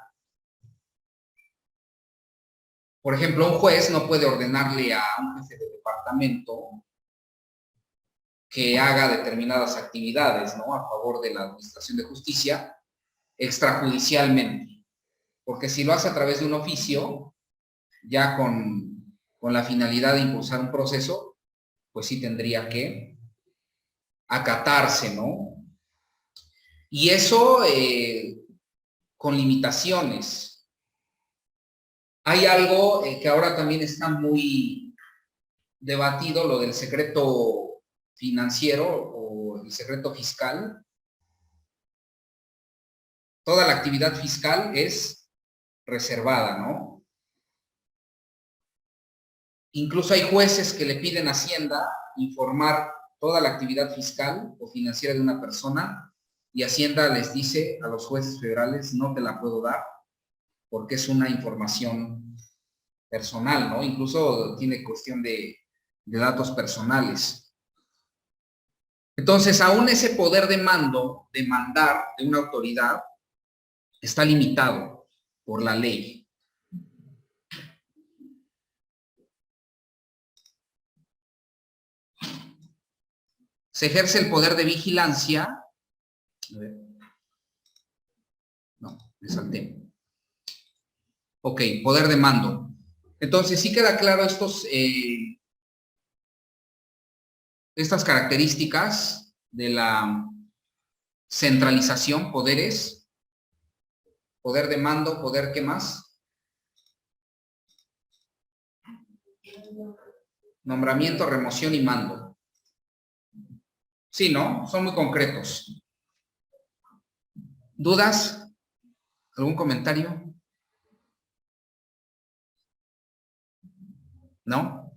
Por ejemplo, un juez no puede ordenarle a un jefe de departamento que haga determinadas actividades, ¿no? A favor de la administración de justicia extrajudicialmente. Porque si lo hace a través de un oficio, ya con la finalidad de impulsar un proceso, pues sí tendría que acatarse, ¿no? Y eso con limitaciones. Hay algo que ahora también está muy debatido, lo del secreto financiero o el secreto fiscal. Toda la actividad fiscal es reservada, ¿no? Incluso hay jueces que le piden a Hacienda informar toda la actividad fiscal o financiera de una persona y Hacienda les dice a los jueces federales, no te la puedo dar porque es una información personal, ¿no? Incluso tiene cuestión de datos personales. Entonces, aún ese poder de mando, de mandar de una autoridad, está limitado por la ley. Se ejerce el poder de vigilancia. A ver. No, me salté. Ok, poder de mando. Entonces, sí queda claro estas características de la centralización, poderes, poder de mando, poder, ¿qué más? Nombramiento, remoción y mando. Sí, ¿no? Son muy concretos. ¿Dudas? ¿Algún comentario? ¿No?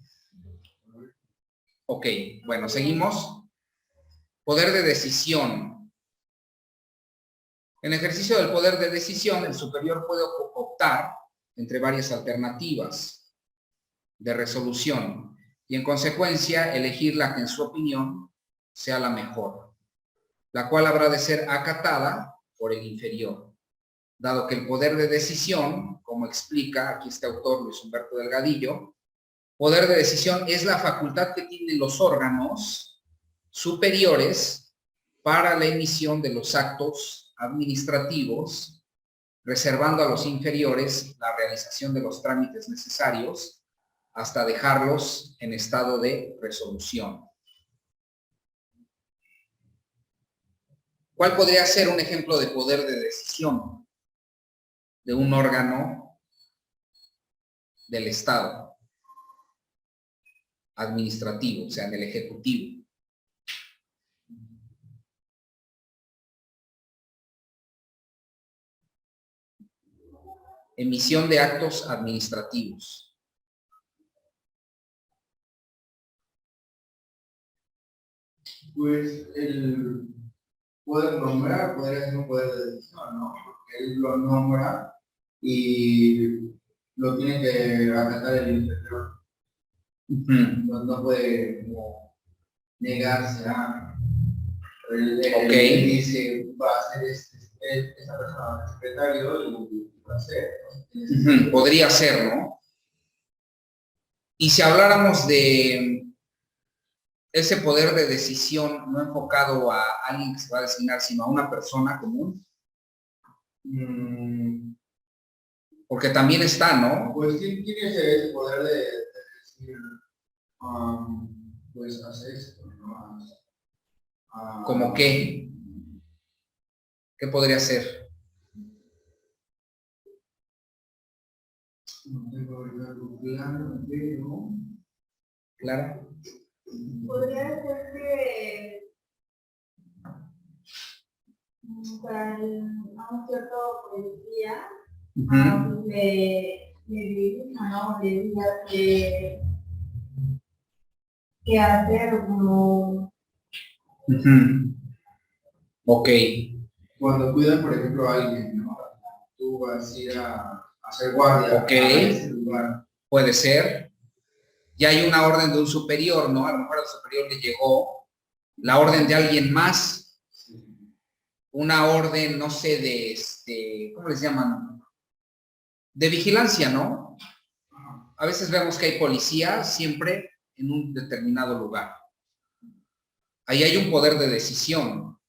Ok, bueno, seguimos. Poder de decisión. En ejercicio del poder de decisión, el superior puede optar entre varias alternativas de resolución y en consecuencia elegir la que en su opinión sea la mejor, la cual habrá de ser acatada por el inferior, dado que el poder de decisión, como explica aquí este autor Luis Humberto Delgadillo, poder de decisión es la facultad que tienen los órganos superiores para la emisión de los actos administrativos, reservando a los inferiores la realización de los trámites necesarios hasta dejarlos en estado de resolución. ¿Cuál podría ser un ejemplo de poder de decisión de un órgano del Estado administrativo, o sea, del Ejecutivo? Emisión de actos administrativos. Pues el poder nombrar podría ser un poder de decisión, ¿no? Porque él lo nombra y lo tiene que acatar el inferior. No puede como negarse a... Él dice, va a ser esa persona va a ser secretario y va a ser, ¿no? Podría ser, ¿no? Y si habláramos de ese poder de decisión no enfocado a alguien que se va a designar, sino a una persona común. Porque también está, ¿no? Pues ¿quién tiene ese poder de decir, pues hace esto, ¿no? ¿Cómo qué? ¿Qué podría ser? No tengo algo claro, pero... Claro. Podría ser que para a un cierto policía le dirija, ¿no? Le diga que hacer como... Ok. Cuando cuidan, por ejemplo, a alguien, ¿no? Tú vas a ir a hacer guardia. Ok. A ese lugar. Puede ser. Ya hay una orden de un superior, ¿no? A lo mejor al superior le llegó la orden de alguien más. Una orden, no sé, de ¿cómo les llaman? De vigilancia, ¿no? A veces vemos que hay policía siempre en un determinado lugar. Ahí hay un poder de decisión.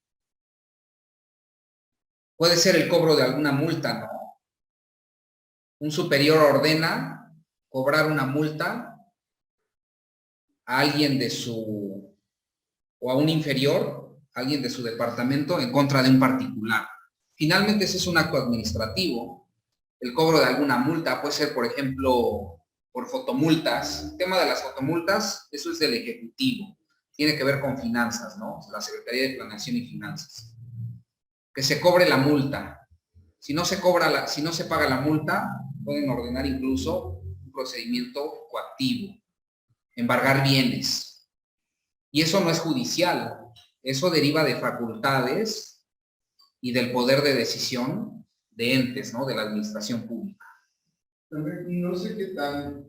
Puede ser el cobro de alguna multa, ¿no? Un superior ordena cobrar una multa a alguien de su, o a un inferior, alguien de su departamento en contra de un particular. Finalmente ese es un acto administrativo. El cobro de alguna multa puede ser, por ejemplo, por fotomultas. El tema de las fotomultas, eso es del Ejecutivo. Tiene que ver con finanzas, ¿no? La Secretaría de Planeación y Finanzas. Que se cobre la multa. Si no se paga la multa, pueden ordenar incluso un procedimiento coactivo, embargar bienes. Y eso no es judicial. Eso deriva de facultades y del poder de decisión de entes, ¿no? De la administración pública. También no sé qué tanto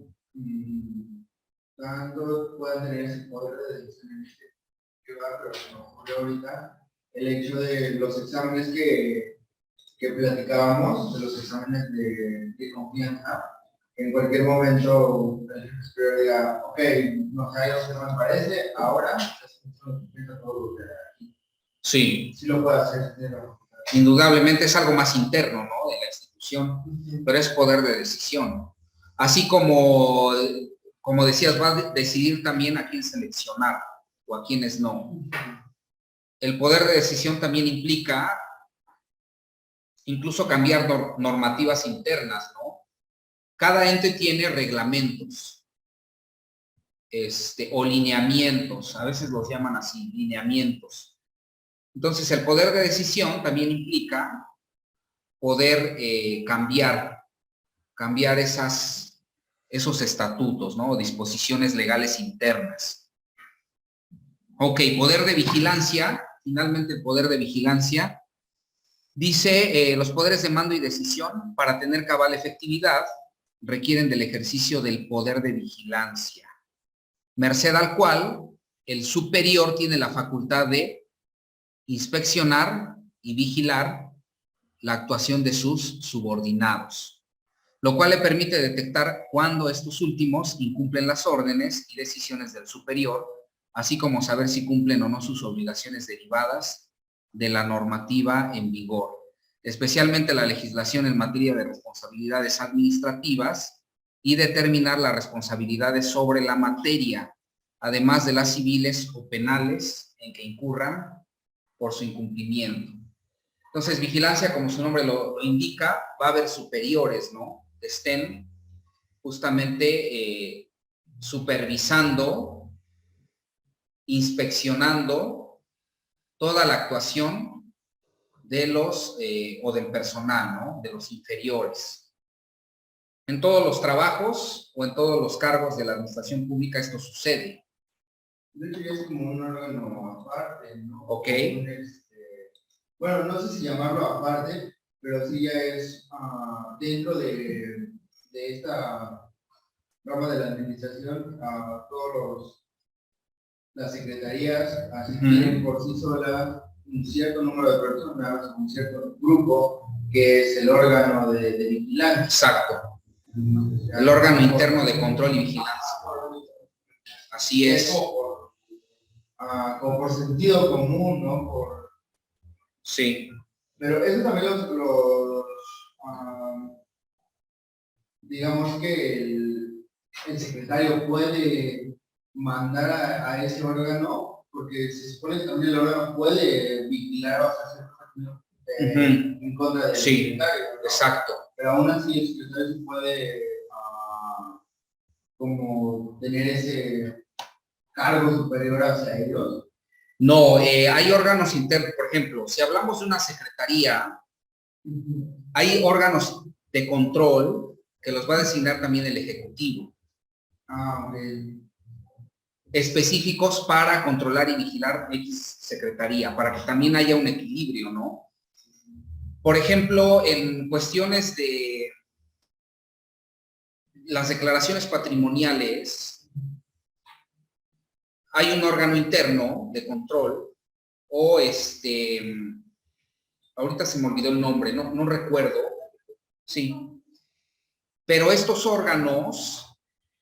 puedan tener ese poder de decisión en este lugar, pero se me ocurrió ahorita el hecho de los exámenes que platicábamos, de los exámenes de confianza. En cualquier momento el superior diga, ok, no sé, lo que nos parece, ahora todo lo que aquí. Sí. Sí lo puede hacer. Indudablemente es algo más interno, ¿no? De la institución, pero es poder de decisión. Así como decías, va a decidir también a quién seleccionar o a quiénes no. El poder de decisión también implica incluso cambiar normativas internas, ¿no? Cada ente tiene reglamentos o lineamientos, a veces los llaman así, lineamientos. Entonces, el poder de decisión también implica poder cambiar esos estatutos, ¿no? O disposiciones legales internas. Ok, poder de vigilancia. Finalmente, el poder de vigilancia. Dice, los poderes de mando y decisión, para tener cabal efectividad, requieren del ejercicio del poder de vigilancia, merced al cual el superior tiene la facultad de inspeccionar y vigilar la actuación de sus subordinados, lo cual le permite detectar cuándo estos últimos incumplen las órdenes y decisiones del superior, así como saber si cumplen o no sus obligaciones derivadas de la normativa en vigor, especialmente la legislación en materia de responsabilidades administrativas y determinar las responsabilidades sobre la materia, además de las civiles o penales en que incurran por su incumplimiento. Entonces, vigilancia, como su nombre lo indica, va a haber superiores, ¿no? Que estén justamente supervisando, inspeccionando toda la actuación de los, o del personal, ¿no? De los inferiores. En todos los trabajos o en todos los cargos de la administración pública esto sucede. De hecho, ya es como un órgano aparte, ¿no? Ok. Bueno, no sé si llamarlo aparte, pero sí ya es dentro de esta rama de la administración, las secretarías así tienen por sí solas un cierto número de personas, un cierto grupo, que es el órgano de vigilancia. Exacto. El órgano interno de control y vigilancia. Así es. Como por sentido común, ¿no? Sí. Pero eso también digamos que el secretario puede mandar a ese órgano, porque se supone que también el órgano puede vigilar o hacer cosas en contra del secretario, ¿no? Exacto. Pero aún así el secretario sí puede como tener ese cargo superior hacia ellos. No, hay órganos internos, por ejemplo, si hablamos de una secretaría, hay órganos de control que los va a designar también el Ejecutivo. Específicos para controlar y vigilar X secretaría, para que también haya un equilibrio, ¿no? Por ejemplo, en cuestiones de las declaraciones patrimoniales, hay un órgano interno de control, o ahorita se me olvidó el nombre, no recuerdo, sí, pero estos órganos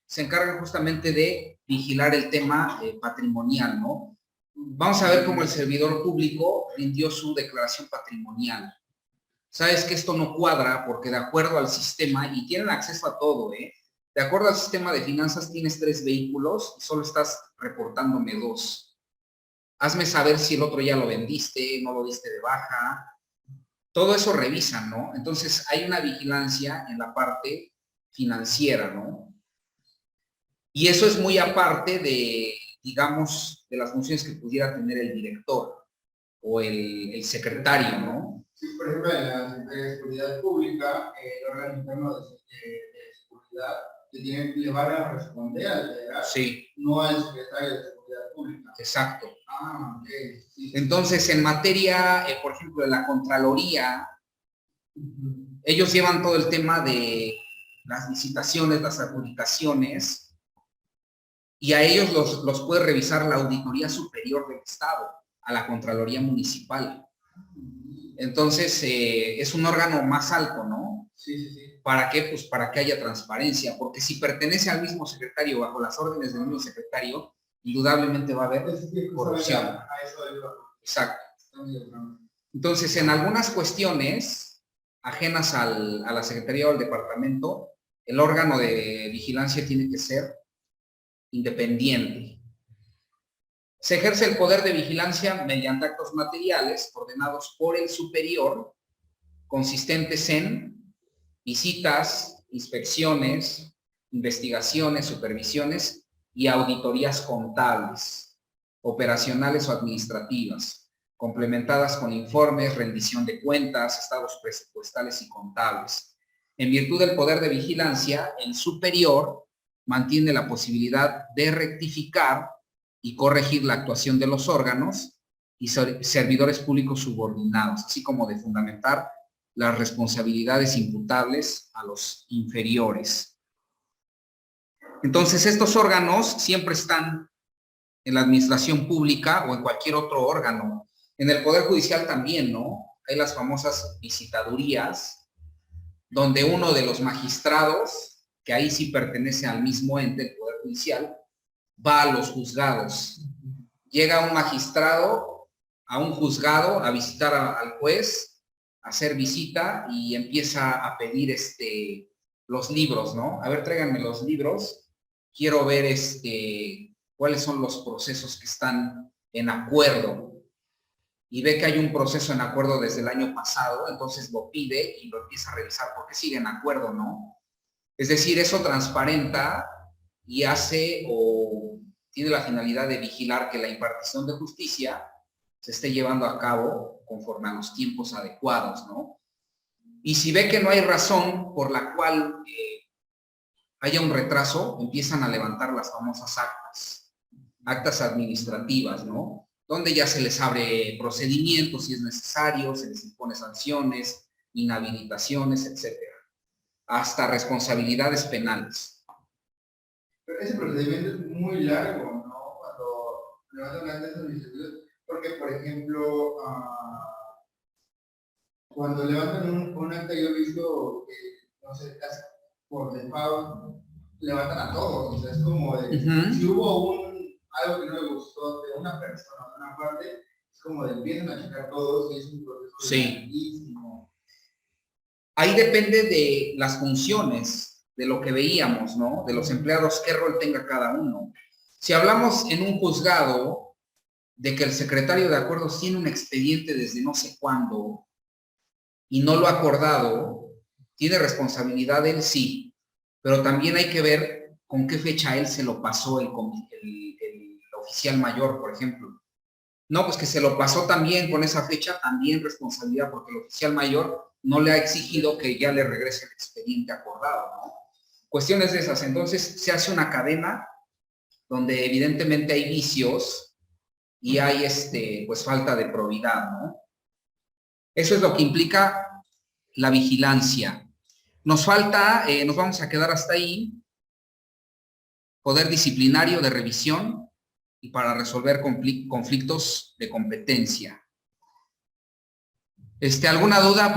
se encargan justamente de vigilar el tema patrimonial, ¿no? Vamos a ver cómo el servidor público rindió su declaración patrimonial. Sabes que esto no cuadra porque de acuerdo al sistema, y tienen acceso a todo, de acuerdo al sistema de finanzas tienes 3 vehículos y solo estás reportándome 2. Hazme saber si el otro ya lo vendiste, no lo diste de baja. Todo eso revisan, ¿no? Entonces hay una vigilancia en la parte financiera, ¿no? Y eso es muy aparte de, digamos, de las funciones que pudiera tener el director o el secretario, ¿no? Sí, por ejemplo, en la Secretaría de Seguridad Pública, el órgano interno de seguridad le van a responder al federal, sí, no al secretario de Seguridad Pública. Exacto. Okay. Sí. Entonces, en materia, por ejemplo, de la Contraloría, ellos llevan todo el tema de las licitaciones, las adjudicaciones, y a ellos los puede revisar la Auditoría Superior del Estado, a la Contraloría Municipal. Entonces, es un órgano más alto, ¿no? Sí. ¿Para qué? Pues para que haya transparencia, porque si pertenece al mismo secretario, bajo las órdenes del mismo secretario, indudablemente va a haber corrupción. Exacto. Entonces, en algunas cuestiones ajenas a la Secretaría o al departamento, el órgano de vigilancia tiene que ser independiente. Se ejerce el poder de vigilancia mediante actos materiales ordenados por el superior, consistentes en visitas, inspecciones, investigaciones, supervisiones y auditorías contables, operacionales o administrativas, complementadas con informes, rendición de cuentas, estados presupuestales y contables. En virtud del poder de vigilancia, el superior mantiene la posibilidad de rectificar y corregir la actuación de los órganos y servidores públicos subordinados, así como de fundamentar las responsabilidades imputables a los inferiores. Entonces, estos órganos siempre están en la administración pública o en cualquier otro órgano. En el Poder Judicial también, ¿no? Hay las famosas visitadurías, donde uno de los magistrados, que ahí sí pertenece al mismo ente, el Poder Judicial, va a los juzgados. Llega un magistrado a un juzgado a visitar al juez, a hacer visita y empieza a pedir los libros, ¿no? A ver, tráiganme los libros. Quiero ver cuáles son los procesos que están en acuerdo. Y ve que hay un proceso en acuerdo desde el año pasado, entonces lo pide y lo empieza a revisar porque sigue en acuerdo, ¿no? Es decir, eso transparenta y hace o tiene la finalidad de vigilar que la impartición de justicia se esté llevando a cabo conforme a los tiempos adecuados, ¿no? Y si ve que no hay razón por la cual haya un retraso, empiezan a levantar las famosas actas administrativas, ¿no? Donde ya se les abre procedimientos si es necesario, se les impone sanciones, inhabilitaciones, etcétera, hasta responsabilidades penales. Pero ese procedimiento es muy largo, ¿no? Cuando levantan actas administrativas, porque, por ejemplo, cuando levantan un acta, yo he visto que, no sé, casi por default, levantan a todos, o sea, es como de, si hubo algo que no le gustó de una persona, de una parte, es como de empiezan a checar todos y es un proceso larguísimo. Ahí depende de las funciones, de lo que veíamos, ¿no? De los empleados, qué rol tenga cada uno. Si hablamos en un juzgado de que el secretario de acuerdos tiene un expediente desde no sé cuándo y no lo ha acordado, ¿tiene responsabilidad él? Sí, pero también hay que ver con qué fecha él se lo pasó el oficial mayor, por ejemplo. No, pues que se lo pasó también con esa fecha, también responsabilidad, porque el oficial mayor no le ha exigido que ya le regrese el expediente acordado, ¿no? Cuestiones de esas. Entonces se hace una cadena donde evidentemente hay vicios y hay pues falta de probidad, ¿no? Eso es lo que implica la vigilancia. Nos falta, nos vamos a quedar hasta ahí, poder disciplinario de revisión y para resolver conflictos de competencia. ¿Alguna duda?